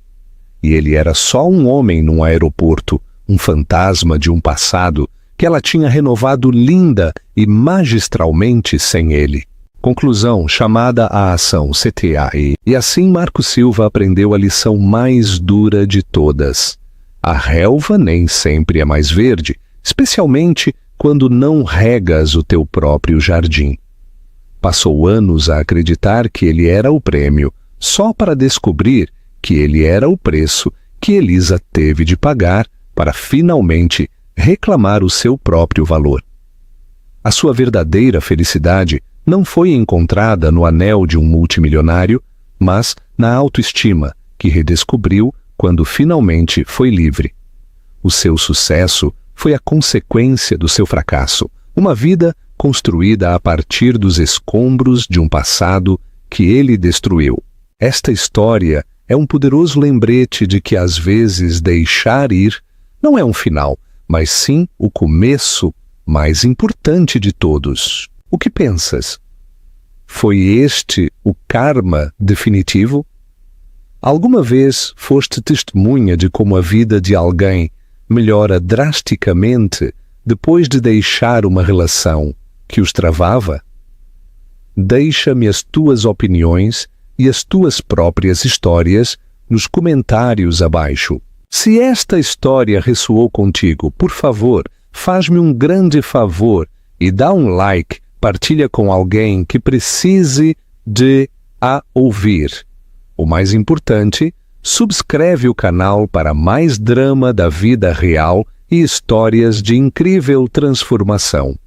Speaker 1: E ele era só um homem num aeroporto, um fantasma de um passado que ela tinha renovado linda e magistralmente sem ele. Conclusão chamada à ação CTAE. E assim Marco Silva aprendeu a lição mais dura de todas. A relva nem sempre é mais verde, especialmente quando não regas o teu próprio jardim. Passou anos a acreditar que ele era o prêmio, só para descobrir que ele era o preço que Elisa teve de pagar para finalmente reclamar o seu próprio valor. A sua verdadeira felicidade não foi encontrada no anel de um multimilionário, mas na autoestima que redescobriu quando finalmente foi livre. O seu sucesso foi a consequência do seu fracasso, uma vida construída a partir dos escombros de um passado que ele destruiu. Esta história é um poderoso lembrete de que às vezes deixar ir não é um final, mas sim o começo mais importante de todos. O que pensas? Foi este o karma definitivo? Alguma vez foste testemunha de como a vida de alguém melhora drasticamente depois de deixar uma relação que os travava? Deixa-me as tuas opiniões e as tuas próprias histórias nos comentários abaixo. Se esta história ressoou contigo, por favor, faz-me um grande favor e dá um like, partilha com alguém que precise de a ouvir. O mais importante, subscreve o canal para mais drama da vida real e histórias de incrível transformação.